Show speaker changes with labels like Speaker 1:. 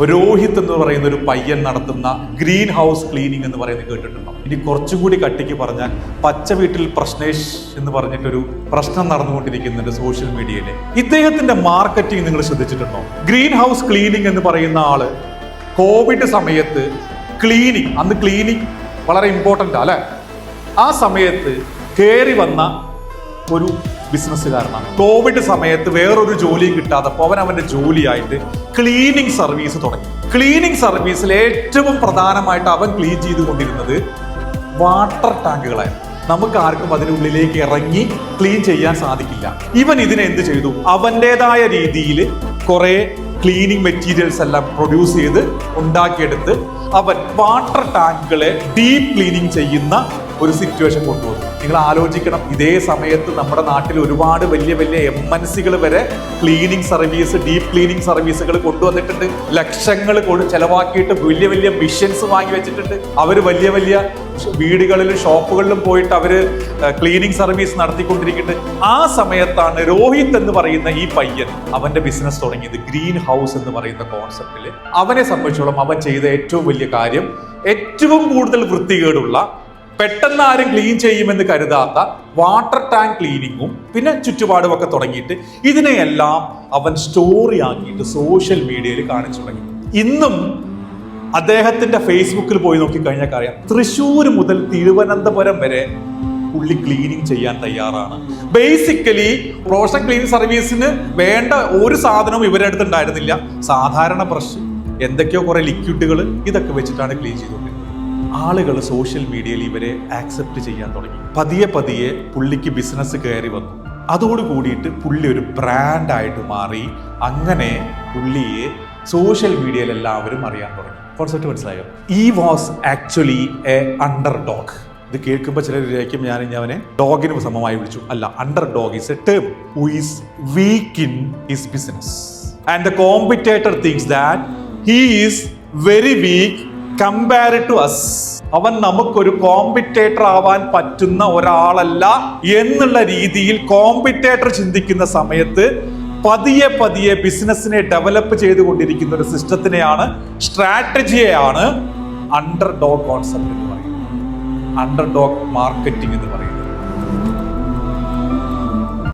Speaker 1: രോഹിത് എന്ന് പറയുന്ന ഒരു പയ്യൻ നടത്തുന്ന ഗ്രീൻ ഹൗസ് ക്ലീനിങ് എന്ന് പറയുന്നത് കേട്ടിട്ടുണ്ടോ? ഇനി കുറച്ചുകൂടി കട്ടിക്ക് പറഞ്ഞാൽ പച്ച വീട്ടിൽ പ്രശ്നേഷ് എന്ന് പറഞ്ഞിട്ടൊരു പ്രശ്നം നടന്നുകൊണ്ടിരിക്കുന്നുണ്ട് സോഷ്യൽ മീഡിയയിൽ. ഇദ്ദേഹത്തിന്റെ മാർക്കറ്റിംഗ് നിങ്ങൾ ശ്രദ്ധിച്ചിട്ടുണ്ടോ? ഗ്രീൻ ഹൗസ് ക്ലീനിങ് എന്ന് പറയുന്ന ആള് കോവിഡ് സമയത്ത് ക്ലീനിങ്, അന്ന് ക്ലീനിങ് വളരെ ഇമ്പോർട്ടൻ്റ് അല്ലെ, ആ സമയത്ത് കയറി വന്ന ഒരു ബിസിനസ്സുകാരനാണ്. കോവിഡ് സമയത്ത് വേറൊരു ജോലിയും കിട്ടാത്തപ്പോൾ അവന്റെ ജോലിയായിട്ട് ക്ലീനിങ് സർവീസ് തുടങ്ങി. ക്ലീനിങ് സർവീസിൽ ഏറ്റവും പ്രധാനമായിട്ട് അവൻ ക്ലീൻ ചെയ്തുകൊണ്ടിരുന്നത് വാട്ടർ ടാങ്കുകളായിരുന്നു. നമുക്ക് ആർക്കും അതിനുള്ളിലേക്ക് ഇറങ്ങി ക്ലീൻ ചെയ്യാൻ സാധിക്കില്ല. ഇവൻ ഇതിനെ എന്ത് ചെയ്തു? അവൻ്റെതായ രീതിയിൽ കുറെ ക്ലീനിങ് മെറ്റീരിയൽസ് എല്ലാം പ്രൊഡ്യൂസ് ചെയ്ത് ഉണ്ടാക്കിയെടുത്ത് അവൻ വാട്ടർ ടാങ്കുകളെ ഡീപ്പ് ക്ലീനിങ് ചെയ്യുന്ന ഒരു സിറ്റുവേഷൻ കൊണ്ടുവന്നു. നിങ്ങൾ ആലോചിക്കണം, ഇതേ സമയത്ത് നമ്മുടെ നാട്ടിൽ ഒരുപാട് വലിയ വലിയ MNCകൾ വരെ ക്ലീനിങ് സർവീസ്, ഡീപ്പ് ക്ലീനിങ് സർവീസുകൾ കൊണ്ടുവന്നിട്ടുണ്ട്. ലക്ഷങ്ങൾ ചെലവാക്കിയിട്ട് വലിയ വലിയ മിഷൻസ് വാങ്ങി വെച്ചിട്ടുണ്ട്. അവർ വലിയ വലിയ വീടുകളിലും ഷോപ്പുകളിലും പോയിട്ട് അവർ ക്ലീനിങ് സർവീസ് നടത്തിക്കൊണ്ടിരിക്കുന്നുണ്ട്. ആ സമയത്താണ് രോഹിത് എന്ന് പറയുന്ന ഈ പയ്യൻ അവന്റെ ബിസിനസ് തുടങ്ങിയത്. ഗ്രീൻ ഹൗസ് എന്ന് പറയുന്ന കോൺസെപ്റ്റിൽ അവനെ സംബന്ധിച്ചോളം അവൻ ചെയ്ത ഏറ്റവും വലിയ കാര്യം, ഏറ്റവും കൂടുതൽ വൃത്തികേടുള്ള, പെട്ടെന്ന് ആരും ക്ലീൻ ചെയ്യുമെന്ന് കരുതാത്ത വാട്ടർ ടാങ്ക് ക്ലീനിങ്ങും പിന്നെ ചുറ്റുപാടും ഒക്കെ തുടങ്ങിയിട്ട് ഇതിനെയെല്ലാം അവൻ സ്റ്റോറി ആക്കിയിട്ട് സോഷ്യൽ മീഡിയയിൽ കാണിച്ചു തുടങ്ങി. ഇന്നും അദ്ദേഹത്തിന്റെ ഫേസ്ബുക്കിൽ പോയി നോക്കിക്കഴിഞ്ഞാൽ അറിയാം, തൃശ്ശൂർ മുതൽ തിരുവനന്തപുരം വരെ പുള്ളി ക്ലീനിങ് ചെയ്യാൻ തയ്യാറാണ്. ബേസിക്കലി റോഷൻ ക്ലീനിങ് സർവീസിന് വേണ്ട ഒരു സാധനവും ഇവരുടെ അടുത്ത് ഉണ്ടായിരുന്നില്ല. സാധാരണ ബ്രഷ്, എന്തൊക്കെയോ കുറെ ലിക്വിഡുകൾ, ഇതൊക്കെ വെച്ചിട്ടാണ് ക്ലീൻ ചെയ്തുകൊണ്ടിരുന്നത്. ആളുകൾ സോഷ്യൽ മീഡിയയിൽ ഇവരെ ആക്സെപ്റ്റ് ചെയ്യാൻ തുടങ്ങി. പതിയെ പതിയെ പുള്ളിക്ക് ബിസിനസ് കയറി വന്നു. അതോട് കൂടിയിട്ട് പുള്ളി ഒരു ബ്രാൻഡായിട്ട് മാറി. അങ്ങനെ പുള്ളിയെ സോഷ്യൽ മീഡിയയിൽ എല്ലാവരും അറിയാൻ തുടങ്ങി. കോൺസെപ്റ്റ് മനസ്സിലായോ? ഈ was actually A under dog. ഇത് കേൾക്കുമ്പോൾ ചിലർ വിചാരിക്കും ഞാൻ അവനെ ഡോഗിന് സമമായി വിളിച്ചു. അല്ല, underdog is a term who is weak in his business and the competitor things that he is very weak compared to us. അവൻ നമുക്കൊരു കോമ്പറ്റേറ്റർ ആവാൻ പറ്റുന്ന ഒരാളല്ല എന്നുള്ള രീതിയിൽ കോമ്പറ്റേറ്റർ ചിന്തിക്കുന്ന സമയത്ത് പതിയെ പതിയെ ബിസിനസിനെ ഡെവലപ്പ് ചെയ്തുകൊണ്ടിരിക്കുന്ന ഒരു സിസ്റ്റത്തിനെയാണ്, സ്ട്രാറ്റജിയെയാണ് അണ്ടർ ഡോഗ് കോൺസെപ്റ്റ് എന്ന് പറയുന്നത്, അണ്ടർ ഡോഗ് മാർക്കറ്റിംഗ് എന്ന് പറയുന്നത്.